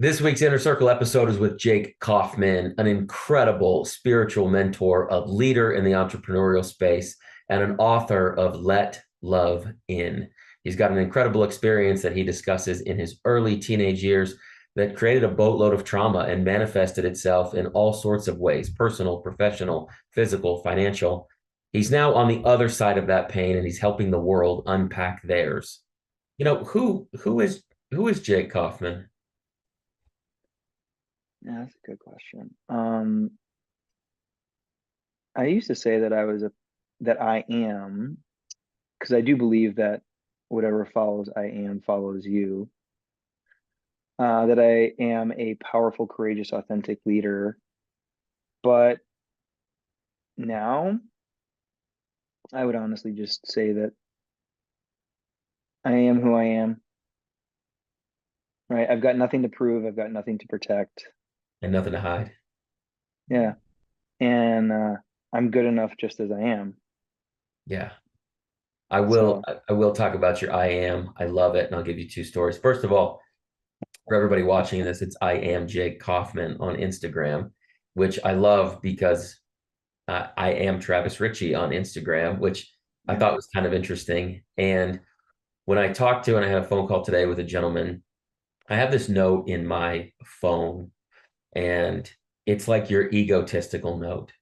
This week's Inner Circle episode is with Jake Kauffman, an incredible spiritual mentor, a leader in the entrepreneurial space, and an author of Let Love In. He's got an incredible experience that he discusses in his early teenage years that created a boatload of trauma and manifested itself in all sorts of ways: personal, professional, physical, financial. He's now on the other side of that pain and he's helping the world unpack theirs. Who is Jake Kauffman? Yeah, that's a good question. I used to say that I am, because I do believe that whatever follows I am follows you. That I am a powerful, courageous, authentic leader. But now I would honestly just say that I am who I am, right? I've got nothing to prove, I've got nothing to protect. And nothing to hide. Yeah. And I'm good enough just as I am. Yeah. I will So, I will talk about your I am. I love it. And I'll give you two stories. First of all, for everybody watching this, it's I am Jake Kauffman on Instagram, which I love because I am Travis Richey on Instagram, which I yeah, thought was kind of interesting. And when I talked to, and I had a phone call today with a gentleman, I have this note in my phone, and it's like your egotistical note.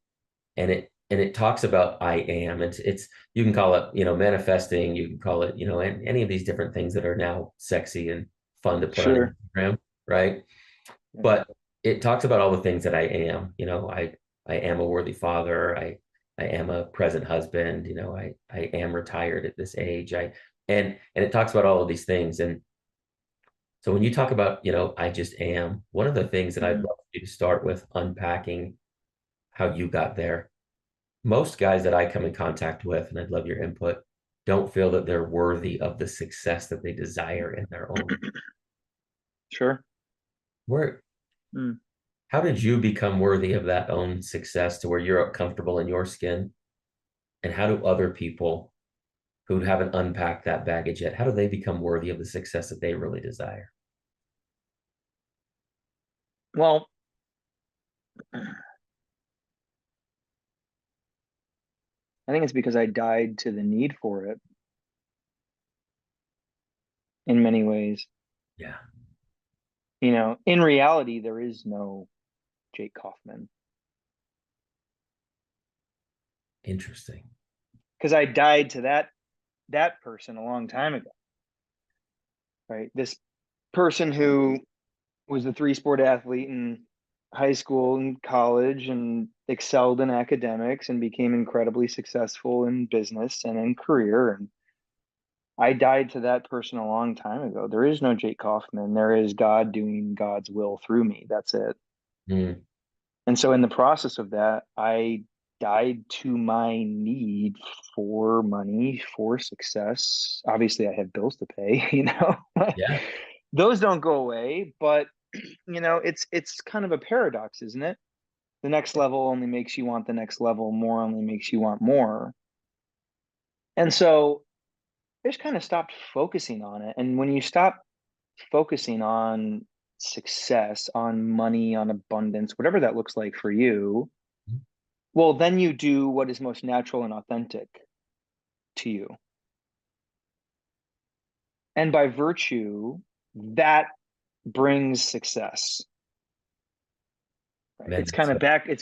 And it talks about I am. It's you can call it, manifesting, you can call it, any of these different things that are now sexy and fun to put on sure. Instagram, right? Yeah, But it talks about all the things that I am. I am a worthy father. I am a present husband. I am retired at this age. And it talks about all of these things. And so when you talk about, I just am, one of the things that I'd mhm, love you to start with unpacking how you got there. Most guys that I come in contact with, and I'd love your input, don't feel that they're worthy of the success that they desire in their own. sure. Where, Mm. how did you become worthy of that own success to where you're comfortable in your skin? And how do other people who haven't unpacked that baggage yet, how do they become worthy of the success that they really desire? Well, I think it's because I died to the need for it in many ways. Yeah, In reality, there is no Jake Kauffman interesting. because I died to that person a long time ago, right? This person who was a three-sport athlete in high school and college and excelled in academics and became incredibly successful in business and in career. And I died to that person a long time ago. There is no Jake Kauffman. There is God doing God's will through me. That's it. Mm, And so in the process of that, I died to my need for money, for success. Obviously, I have bills to pay, yeah, Those don't go away, but it's kind of a paradox, isn't it? The next level only makes you want the next level, more only makes you want more. And so I just kind of stopped focusing on it. And when you stop focusing on success, on money, on abundance, whatever that looks like for you, well, then you do what is most natural and authentic to you. And by virtue, that brings success. Right? man. It's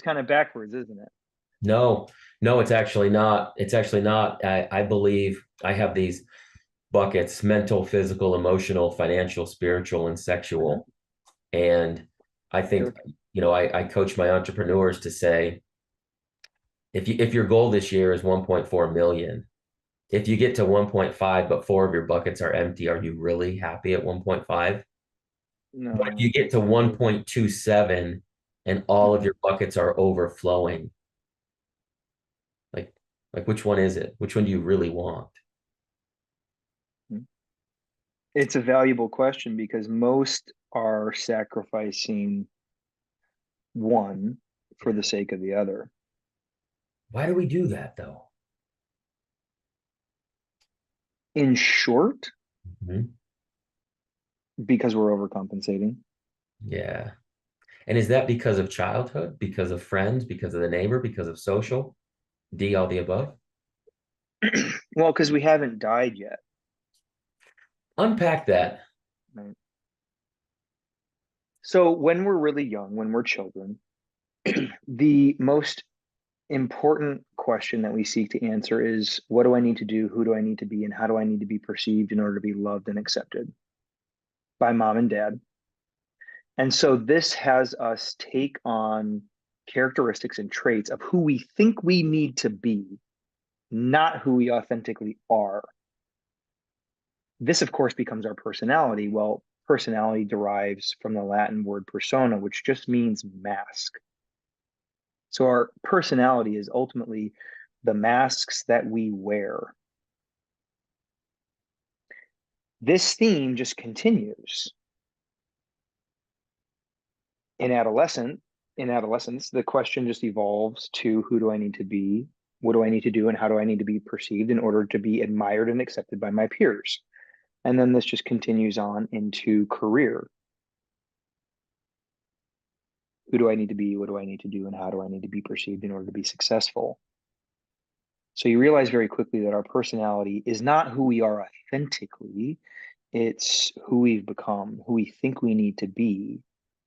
kind of backwards, isn't it? No, no, it's actually not. It's actually not. I believe I have these buckets: mental, physical, emotional, financial, spiritual, and Uh-huh. sexual. And I think, Sure. I coach my entrepreneurs to say, if your goal this year is 1.4 million, if you get to 1.5, but four of your buckets are empty, are you really happy at 1.5? But if you No. get to 1.27 and all of Mhm. your buckets are overflowing, like, like which one is it? Which one do you really want? It's a valuable question because most are sacrificing one for Yeah. the sake of the other. Why do we do that though? In short, Mhm. because we're overcompensating. Yeah. And is that because of childhood, because of friends, because of the neighbor, because of social? D, all the above? Well, because we haven't died yet, Unpack that. right? So when we're really young, when we're children, the most important question that we seek to answer is, what do I need to do? Who do I need to be? And how do I need to be perceived in order to be loved and accepted by mom and dad? And so this has us take on characteristics and traits of who we think we need to be, not who we authentically are. This, of course, becomes our personality. Well, personality derives from the Latin word persona, which just means mask. So our personality is ultimately the masks that we wear. This theme just continues. In adolescence, the question just evolves to, who do I need to be? What do I need to do? And how do I need to be perceived in order to be admired and accepted by my peers? And then this just continues on into career. Who do I need to be? What do I need to do? And how do I need to be perceived in order to be successful? So you realize very quickly that our personality is not who we are authentically, it's who we've become, who we think we need to be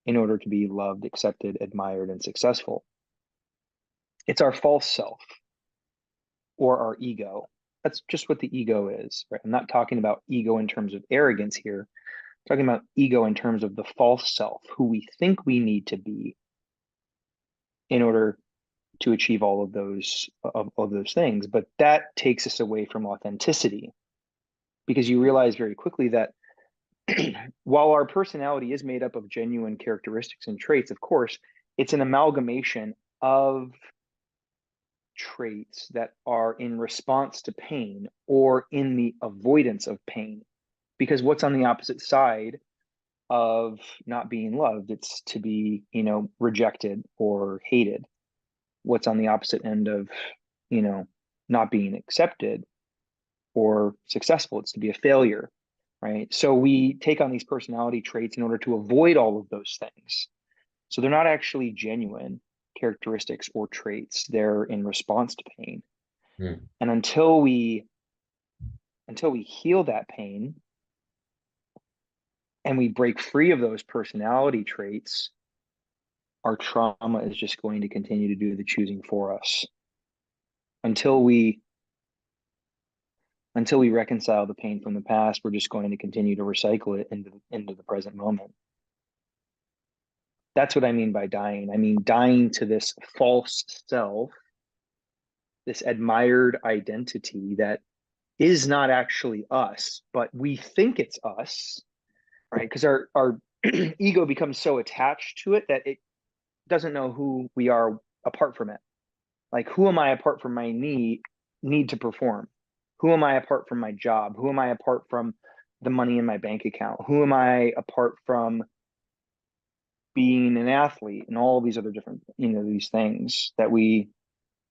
in order to be loved, accepted, admired, and successful. It's our false self or our ego. That's just what the ego is, right? I'm not talking about ego in terms of arrogance here. I'm talking about ego in terms of the false self, who we think we need to be in order to achieve all of those things. But that takes us away from authenticity, because you realize very quickly that while our personality is made up of genuine characteristics and traits, of course, it's an amalgamation of traits that are in response to pain or in the avoidance of pain. Because what's on the opposite side of not being loved? It's to be, rejected or hated. What's on the opposite end of, you know, not being accepted or successful? It's to be a failure, right? So we take on these personality traits in order to avoid all of those things. So they're not actually genuine characteristics or traits. They're in response to pain. Hmm. And until we heal that pain and we break free of those personality traits, our trauma is just going to continue to do the choosing for us until we reconcile the pain from the past. We're just going to continue to recycle it into the present moment. That's what I mean by dying. I mean dying to this false self, this admired identity that is not actually us, but we think it's us, right? Because our ego becomes so attached to it that it doesn't know who we are apart from it. Like, who am I apart from my need to perform? Who am I apart from my job? Who am I apart from the money in my bank account? Who am I apart from being an athlete and all these other different, these things that we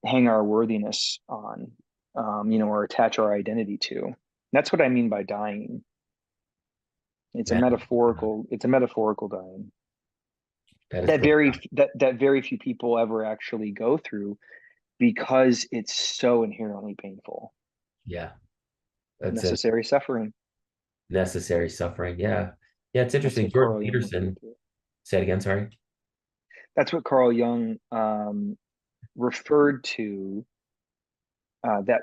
hang our worthiness on, or attach our identity to? That's what I mean by dying. Man, It's a metaphorical dying that is that very profound. that very few people ever actually go through, because it's so inherently painful. Yeah, that's a Necessary suffering. necessary suffering. Yeah. Yeah, it's That's interesting. what Jordan Carl Jung referred Peterson, to. say it again, sorry. That's what Carl Jung referred to, that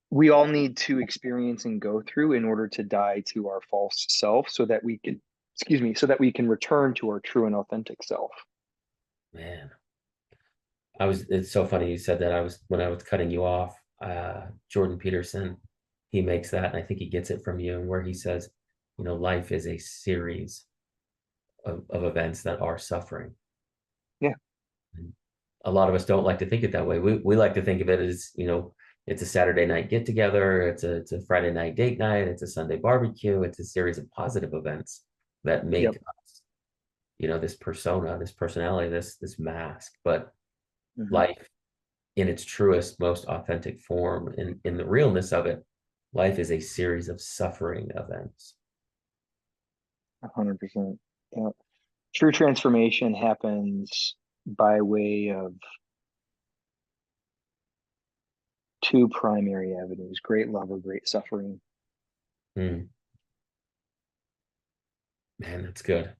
we all need to experience and go through in order to die to our false self, so that we can, excuse me, so that we can return to our true and authentic self. Man, it's so funny you said that. When I was cutting you off, Jordan Peterson, he makes that, and I think he gets it from you, where he says, life is a series of events that are suffering. Yeah. And a lot of us don't like to think it that way. We like to think of it as, it's a Saturday night get together, it's a Friday night date night, it's a Sunday barbecue, it's a series of positive events that make Yep. us, this persona, this personality, this mask. But Mm-hmm. life in its truest, most authentic form, in the realness of it, life is a series of suffering events. 100%. Yeah. True transformation happens by way of two primary avenues: great love or great suffering. Mm, man, that's good.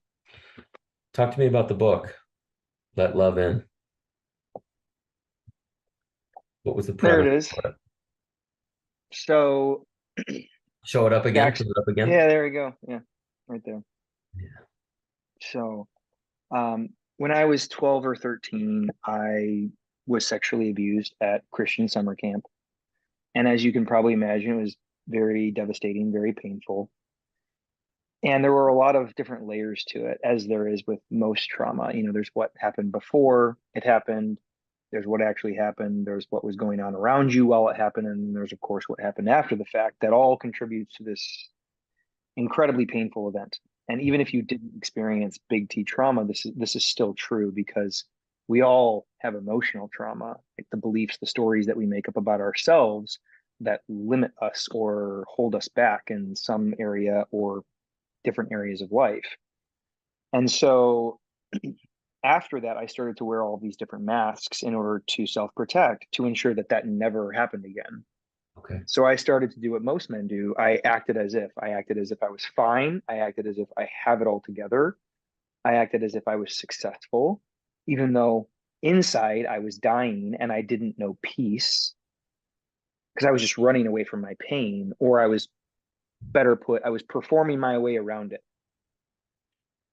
Talk to me about the book, Let Love In. What was the There premise it is. of it? So Show it up again. back, Put it up again. yeah, there we go. Yeah, right there. Yeah. So when I was 12 or 13, I was sexually abused at Christian summer camp. And as you can probably imagine, it was very devastating, very painful. And there were a lot of different layers to it, as there is with most trauma. There's what happened before it happened, there's what actually happened, there's what was going on around you while it happened, and there's, of course, what happened after the fact. That all contributes to this incredibly painful event. And even if you didn't experience big T trauma, this is still true, because we all have emotional trauma, like the beliefs, the stories that we make up about ourselves that limit us or hold us back in some area or different areas of life. And so after that, I started to wear all these different masks in order to self protect, to ensure that that never happened again. Okay. So I started to do what most men do. I acted as if. I acted as if I was fine. I acted as if I have it all together. I acted as if I was successful, even though inside I was dying and I didn't know peace, because I was just running away from my pain, or I was, better put, I was performing my way around it.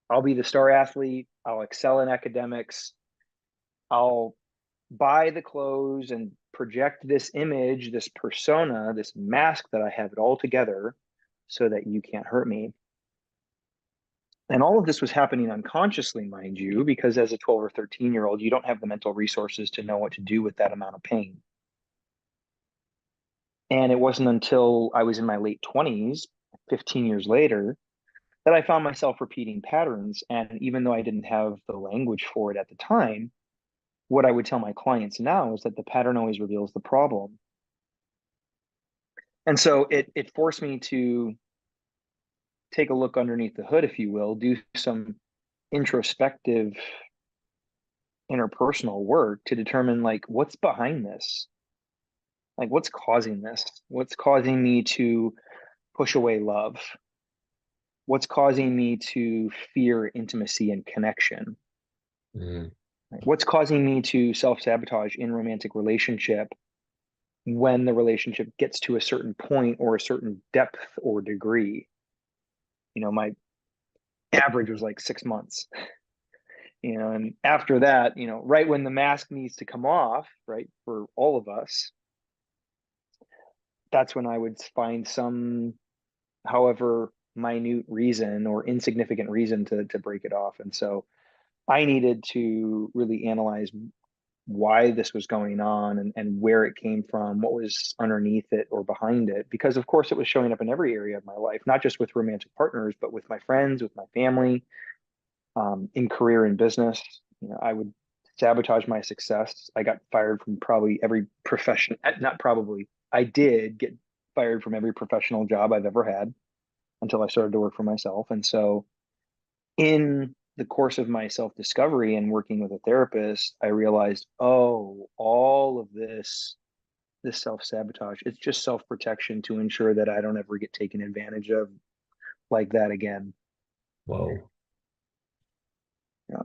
I'll be the star athlete. I'll excel in academics. I'll buy the clothes and project this image, this persona, this mask that I have it all together so that you can't hurt me. And all of this was happening unconsciously, mind you, because as a 12 or 13-year-old, you don't have the mental resources to know what to do with that amount of pain. And it wasn't until I was in my late 20s, 15 years later, that I found myself repeating patterns. And even though I didn't have the language for it at the time, what I would tell my clients now is that the pattern always reveals the problem. And so it forced me to take a look underneath the hood, if you will, do some introspective interpersonal work to determine, like, what's behind this? Like, what's causing this? What's causing me to push away love? What's causing me to fear intimacy and connection? Mm, What's causing me to self-sabotage in romantic relationship when the relationship gets to a certain point or a certain depth or degree? My average was like 6 months, and after that, right when the mask needs to come off, right, for all of us, that's when I would find some, however minute reason or insignificant reason to break it off. And so I needed to really analyze why this was going on, and where it came from, what was underneath it or behind it. Because, of course, it was showing up in every area of my life, not just with romantic partners, but with my friends, with my family, in career and business. I would sabotage my success. I got fired from probably every profession, not probably, I did get fired from every professional job I've ever had until I started to work for myself. And so, in the course of my self discovery and working with a therapist, I realized, oh, all of this self sabotage, it's just self protection to ensure that I don't ever get taken advantage of like that again. whoa. Yeah.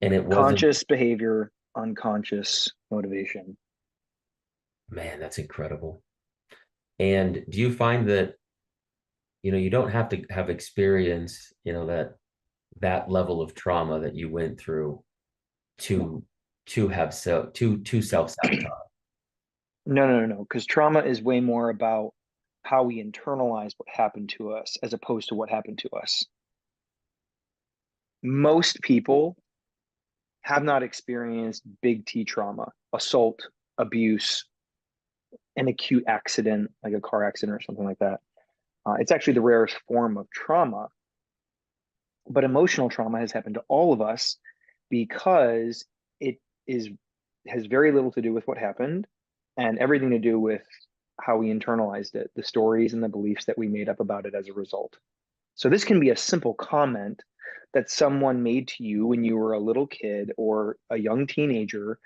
And it wasn't, Conscious behavior, unconscious motivation. man, that's incredible. And do you find that, you don't have to have experience, that level of trauma that you went through to to self-sabotage? No, no, no, no. Because trauma is way more about how we internalize what happened to us as opposed to what happened to us. Most people have not experienced big T trauma, assault, abuse, an acute accident, like a car accident or something like that. It's actually the rarest form of trauma. But emotional trauma has happened to all of us, because it is has very little to do with what happened and everything to do with how we internalized it, the stories and the beliefs that we made up about it as a result. So this can be a simple comment, that someone made to you when you were a little kid or a young teenager,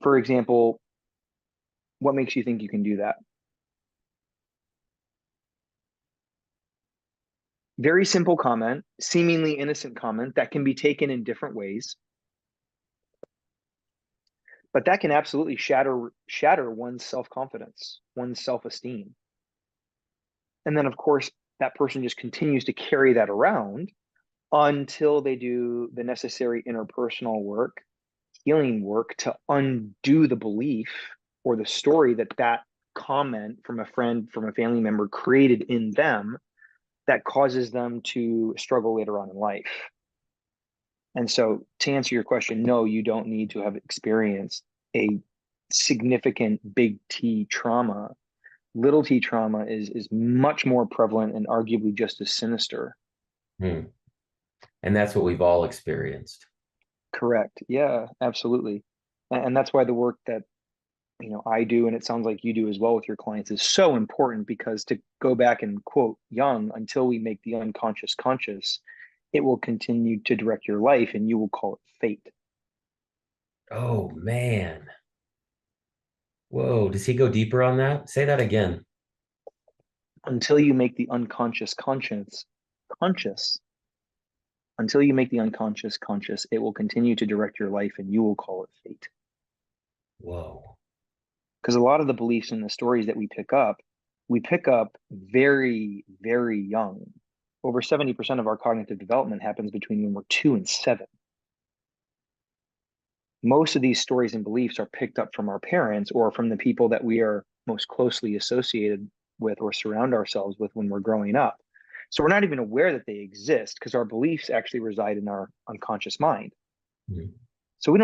for example, what makes you think you can do that? Very simple comment, seemingly innocent comment that can be taken in different ways, but that can absolutely shatter one's self-confidence, one's self-esteem. And then, of course, that person just continues to carry that around until they do the necessary interpersonal work, healing work to undo the belief or the story that that comment from a friend, from a family member created in them that causes them to struggle later on in life. And so, to answer your question, no, you don't need to have experienced a significant big T trauma. Little t trauma is much more prevalent and arguably just as sinister. Hmm. And that's what we've all experienced. Correct. Yeah, absolutely. And that's why the work that I do, and it sounds like you do as well with your clients, is so important, because to go back and quote Jung, until we make the unconscious conscious, it will continue to direct your life and you will call it fate. Oh, man. Whoa. Does he go deeper on that? Say that again. Until you make the unconscious conscious, until you make the unconscious conscious, it will continue to direct your life and you will call it fate. Whoa. Because a lot of the beliefs and the stories that we pick up very, very young. Over 70% of our cognitive development happens between when we're 2 and 7. Most of these stories and beliefs are picked up from our parents or from the people that we are most closely associated with or surround ourselves with when we're growing up. So we're not even aware that they exist, because our beliefs actually reside in our unconscious mind. Mhm. So we're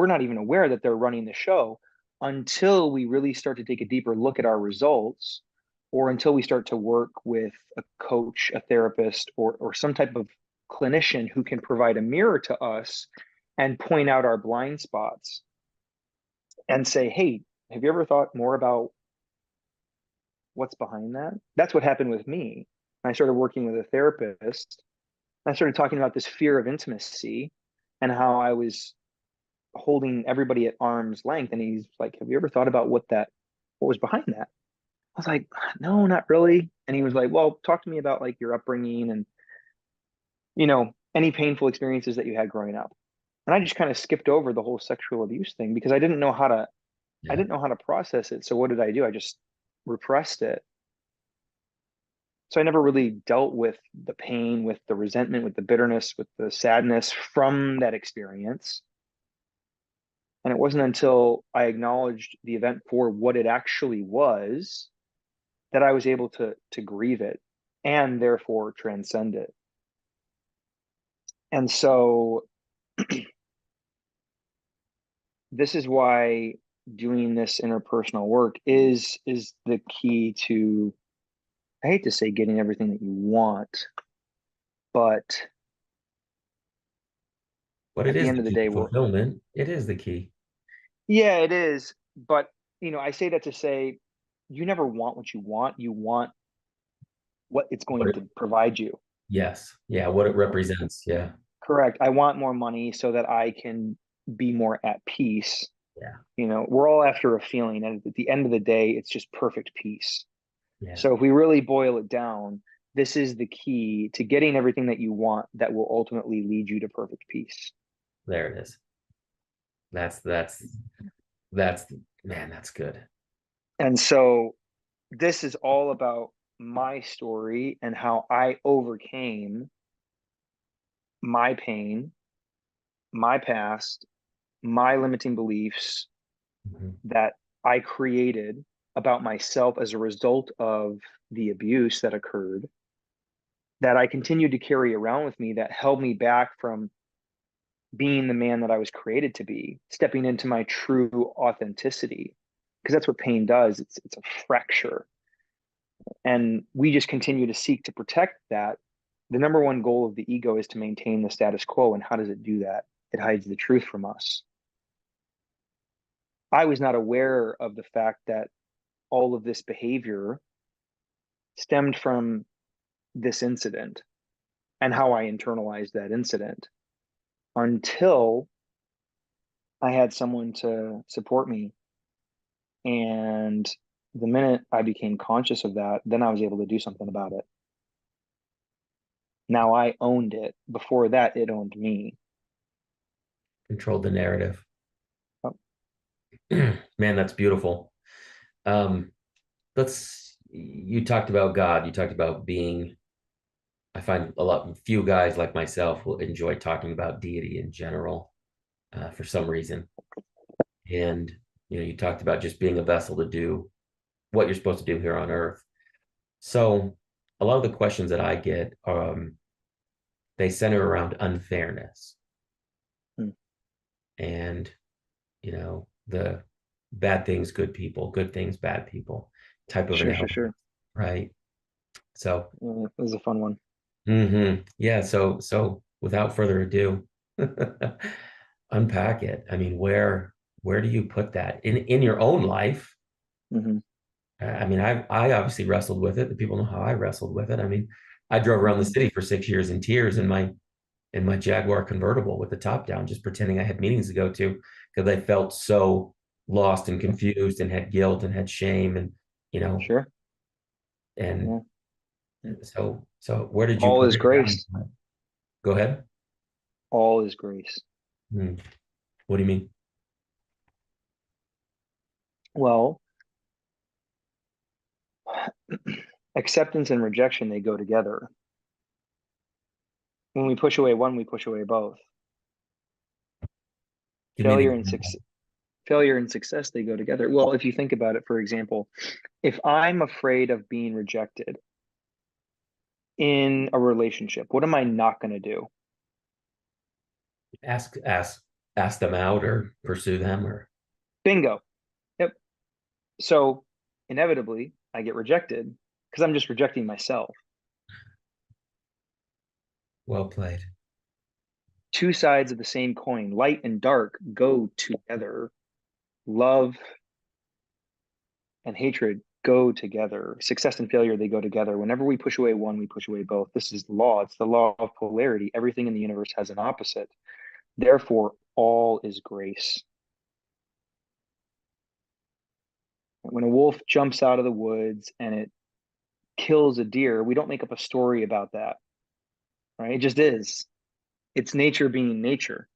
not even aware that they're running the show until we really start to take a deeper look at our results, or until we start to work with a coach, a therapist, or some type of clinician who can provide a mirror to us and point out our blind spots and say, hey, have you ever thought more about what's behind that? That's what happened with me. I started working with a therapist. I started talking about this fear of intimacy and how I was holding everybody at arm's length. And he's like, have you ever thought about what was behind that? I was like, no, not really. And he was like, well, talk to me about like your upbringing and, any painful experiences that you had growing up. And I just kind of skipped over the whole sexual abuse thing because I Yeah. didn't know how to process it. So what did I do? I just repressed it. So I never really dealt with the pain, with the resentment, with the bitterness, with the sadness from that experience. And it wasn't until I acknowledged the event for what it actually was that I was able to grieve it and therefore transcend it. And so this is why doing this interpersonal work is the key to, I hate to say getting everything that you want, but But it at the is end the of the key day, to fulfillment. It is the key. yeah, it is. But I say that to say you never want what you want what it's What going it, to provide you. yes. Yeah. What it represents. Yeah. Correct. I want more money so that I can be more at peace. Yeah. We're all after a feeling, and at the end of the day, it's just perfect peace. Yeah. So if we really boil it down, this is the key to getting everything that you want that will ultimately lead you to perfect peace. There it is. That's that's man, that's good. And so this is all about my story and how I overcame my pain, my past, my limiting beliefs Mhm. that I created about myself as a result of the abuse that occurred, that I continued to carry around with me, that held me back from being the man that I was created to be, stepping into my true authenticity. Because that's what pain does. It's a fracture. And we just continue to seek to protect that. The number one goal of the ego is to maintain the status quo. And how does it do that? It hides the truth from us. I was not aware of the fact that all of this behavior stemmed from this incident. and how I internalized that incident until I had someone to support me. And the minute I became conscious of that, then I was able to do something about it. Now I owned it. Before that, it owned me. Controlled the narrative. Oh, Man, that's beautiful. Um, you talked about God, you talked about being, I find few guys like myself will enjoy talking about deity in general, for some reason. And, you talked about just being a vessel to do what you're supposed to do here on earth. So a lot of the questions that I get, they center around unfairness hmm. and, the bad things, good things, bad people type of Sure, sure, analysis, sure. right? So, Yeah, it was a fun one. yeah. So without further ado, unpack it. I mean, where do you put that in your own life? Hmm. I mean, I obviously wrestled with it. The people know how I wrestled with it. I mean, I drove around the Hmm. city for 6 years in tears in my Jaguar convertible with the top down, just pretending I had meetings to go to because I felt so lost and confused and had guilt and had shame and you know Sure. and Yeah. Yeah. so where did you All put is it down? grace. Go ahead. All is grace. Hmm. What do you mean? Well, acceptance and rejection, they go together. When we push away one, we push away both. Give me an Failure and example. success. Failure and success, they go together. Well, if you think about it, for example, if I'm afraid of being rejected in a relationship, what am I not going to do? Ask them out or pursue them or Bingo. Yep. So inevitably, I get rejected because I'm just rejecting myself. well played. Two sides of the same coin, light and dark, go together. Love and hatred go together. Success and failure, they go together. Whenever we push away one, we push away both. This is the law. It's the law of polarity. Everything in the universe has an opposite. Therefore, all is grace. When a wolf jumps out of the woods and it kills a deer, we don't make up a story about that, right? It just is. It's nature being nature,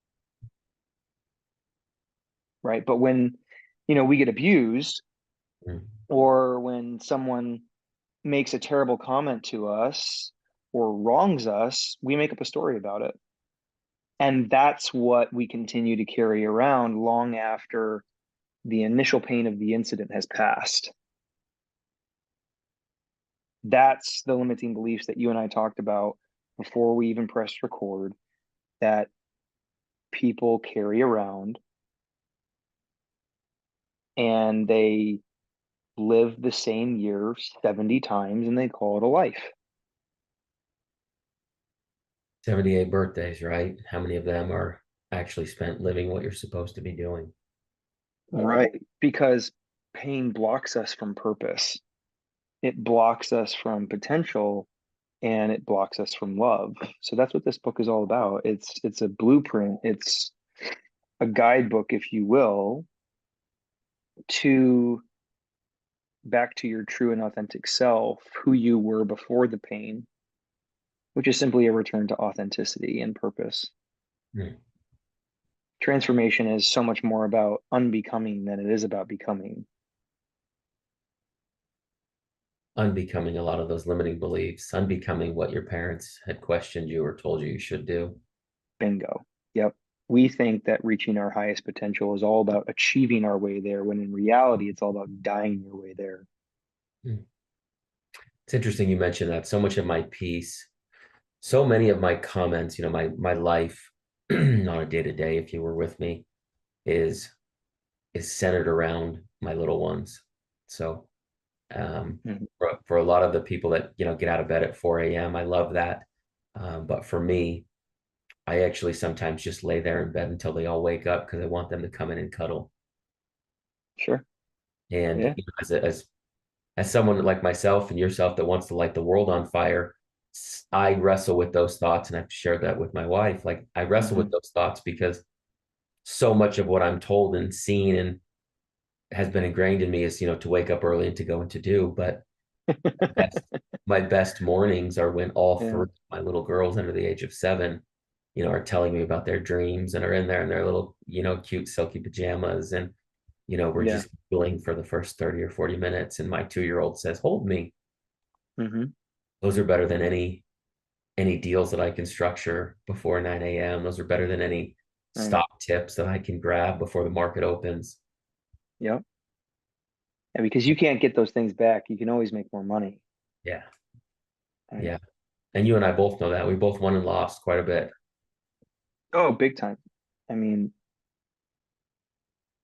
right? But when, we get abused, Mm. or when someone makes a terrible comment to us or wrongs us, we make up a story about it. And that's what we continue to carry around long after the initial pain of the incident has passed. That's the limiting beliefs that you and I talked about before we even pressed record, that people carry around, and they live the same year 70 times and they call it a life. 78 birthdays, right? How many of them are actually spent living what you're supposed to be doing? Right. Because pain blocks us from purpose, it blocks us from potential, and it blocks us from love. So that's what this book is all about. It's a blueprint, it's a guidebook, if you will, to back to your true and authentic self, who you were before the pain, which is simply a return to authenticity and purpose. Hmm. Transformation is so much more about unbecoming than it is about becoming. Unbecoming a lot of those limiting beliefs, unbecoming what your parents had questioned you or told you you should do. Bingo. Yep. We think that reaching our highest potential is all about achieving our way there, when in reality, it's all about dying your way there. Hmm. It's interesting you mentioned that. So much of my piece, so many of my comments, my life on a day to day, if you were with me, is is centered around my little ones. So Mhm. for a lot of the people that get out of bed at 4 a.m., I love that. But for me, I actually sometimes just lay there in bed until they all wake up because I want them to come in and cuddle. Sure. And Yeah. as someone like myself and yourself that wants to light the world on fire, I wrestle with those thoughts, and I've shared that with my wife. Like, I wrestle Hmm. with those thoughts because so much of what I'm told and seen and has been ingrained in me is, to wake up early and to go and to do. But best, my best mornings are when all Yeah. three of my little girls under the age of 7, are telling me about their dreams and are in there in their little, cute silky pajamas. And, we're Yeah. just feeling for the first 30 or 40 minutes. And my 2-year-old says, hold me. Hmm. Those are better than any deals that I can structure before 9 a.m. Those are better than any Right. stock tips that I can grab before the market opens. Yep. Yeah, because you can't get those things back. You can always make more money. Yeah. Right. Yeah. And you and I both know that. We both won and lost quite a bit. Oh, big time. I mean,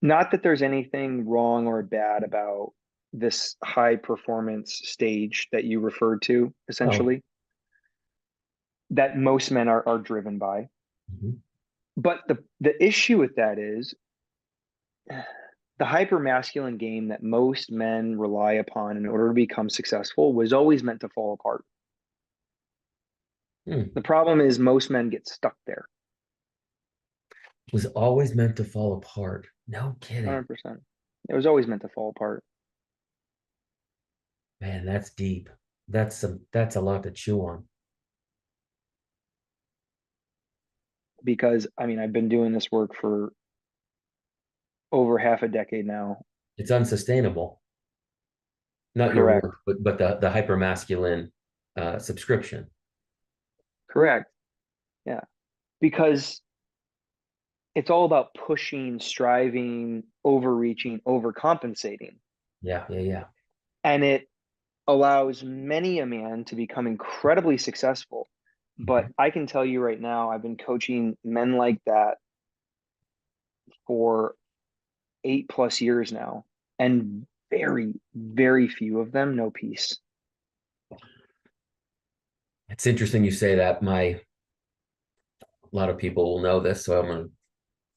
not that there's anything wrong or bad about this high performance stage that you referred to, Oh, essentially, that most men are driven by. mhm. But the issue with that is the hyper masculine game that most men rely upon in order to become successful was always meant to fall apart. Hmm. The problem is most men get stuck there. Was always meant to fall apart. No kidding. 100%. It was always meant to fall apart Man, that's deep. That's a lot to chew on. because I mean, I've been doing this work for over half a decade now. It's unsustainable. Not your Correct. work, but the hyper masculine subscription. Correct. Yeah. Because it's all about pushing, striving, overreaching, overcompensating. Yeah, yeah, yeah. And it allows many a man to become incredibly successful. But Mhm. I can tell you right now, I've been coaching men like that for 8+ years now, and very, very few of them know peace. It's interesting you say that. A lot of people will know this, so I'm gonna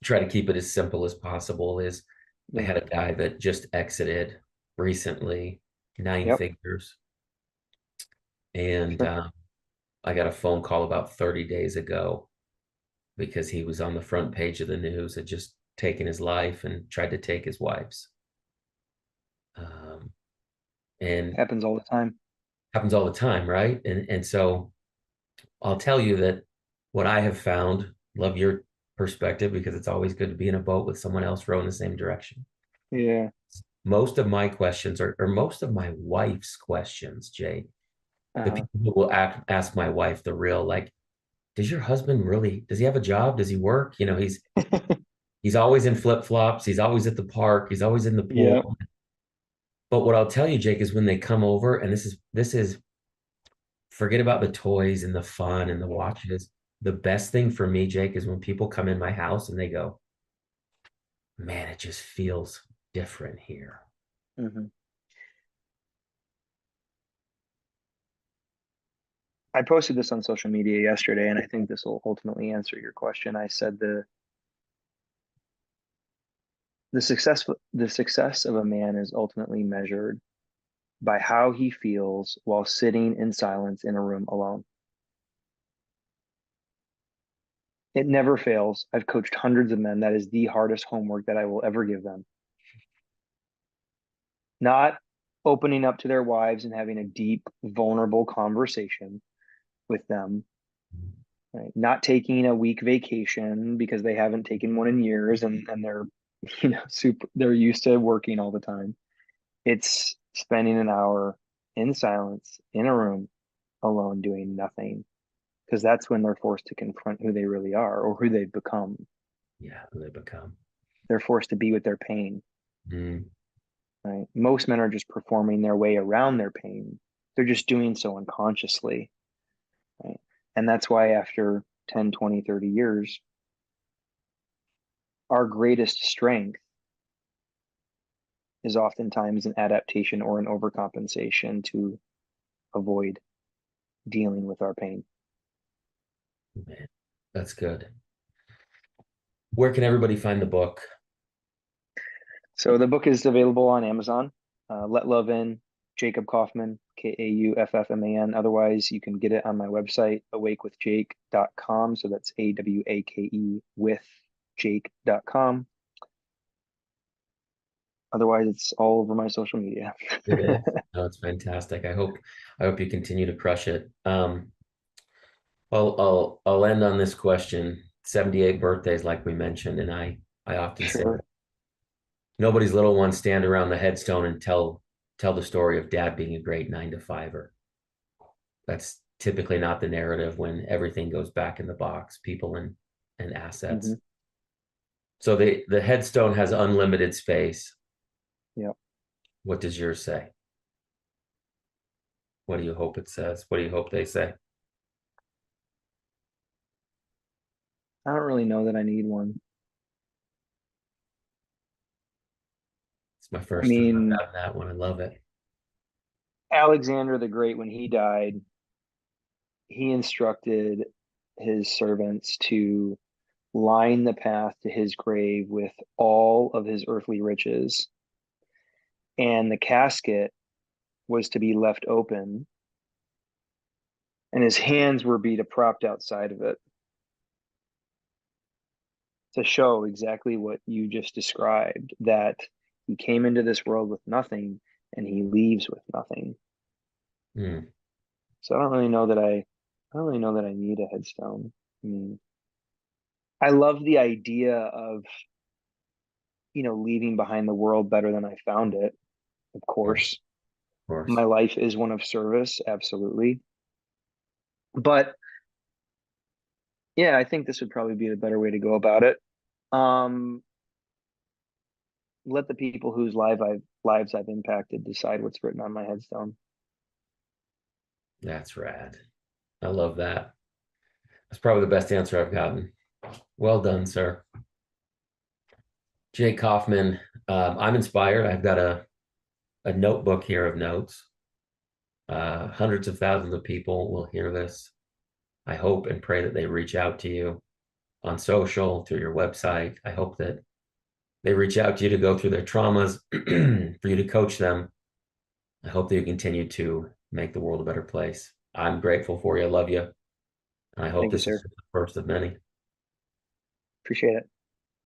try to keep it as simple as possible. Is I Yeah. had a guy that just exited recently, nine Yep. figures, and Sure. I got a phone call about 30 days ago because he was on the front page of the news, had just taken his life and tried to take his wife's. Um, and Happens all the time. happens all the time, right? And so I'll tell you that what I have found, love your perspective because it's always good to be in a boat with someone else rowing the same direction. Yeah. Most of my questions or most of my wife's questions, Jay, the Uh, people who will ask my wife the real, like, does he have a job? Does he work? He's always in flip-flops. He's always at the park. He's always in the pool. yeah. But what I'll tell you, Jake, is when they come over, and this is forget about the toys and the fun and the watches. The best thing for me, Jake, is when people come in my house and they go, man, it just feels different here. Hmm. I posted this on social media yesterday, and I think this will ultimately answer your question. I said the success of a man is ultimately measured by how he feels while sitting in silence in a room alone. It never fails. I've coached hundreds of men. That is the hardest homework that I will ever give them. Not opening up to their wives and having a deep, vulnerable conversation with them, right? Not taking a week vacation because they haven't taken one in years, and they're they're used to working all the time. It's spending an hour in silence in a room alone doing nothing, because that's when they're forced to confront who they really are or who they've become. Yeah, who they become. They're forced to be with their pain, Mm, right? Most men are just performing their way around their pain. They're just doing so unconsciously, right? And that's why after 10, 20, 30 years, our greatest strength is oftentimes an adaptation or an overcompensation to avoid dealing with our pain. man, that's good. Where can everybody find the book? So the book is available on Amazon. Let Love In, Jacob Kauffman. Kauffman. Otherwise, you can get it on my website, awakewithjake.com. So that's AWAKE with Jake.com. Otherwise, it's all over my social media. It is. No, it's fantastic. I hope you continue to crush it. I'll end on this question. 78 birthdays, like we mentioned, and I often say Sure. nobody's little ones stand around the headstone and tell the story of dad being a great 9 to 5er. That's typically not the narrative when everything goes back in the box, people and assets. Mm-hmm. So the headstone has unlimited space. Yeah. What does yours say? What do you hope it says? What do you hope they say? I don't really know that I need one. It's my I first time mean, I've gotten that one. I love it. Alexander the Great, when he died, he instructed his servants to line the path to his grave with all of his earthly riches, and the casket was to be left open, and his hands were be propped outside of it to show exactly what you just described, that he came into this world with nothing and he leaves with nothing. Hmm. So I don't really know that I need a headstone. I mean, I love the idea of, leaving behind the world better than I found it. Of Of course, course. my life is one of service, absolutely. But yeah, I think this would probably be a better way to go about it. Um, let the people whose lives I've impacted decide what's written on my headstone. That's rad. I love that. That's probably the best answer I've gotten. Well done, sir. Jake Kauffman. I'm inspired. I've got a notebook here of notes. Hundreds of thousands of people will hear this. I hope and pray that they reach out to you on social, through your website. I hope that they reach out to you to go through their traumas, for you to coach them. I hope that you continue to make the world a better place. I'm grateful for you. I love you. And I hope Thank you, this is sir. the first of many. Appreciate it.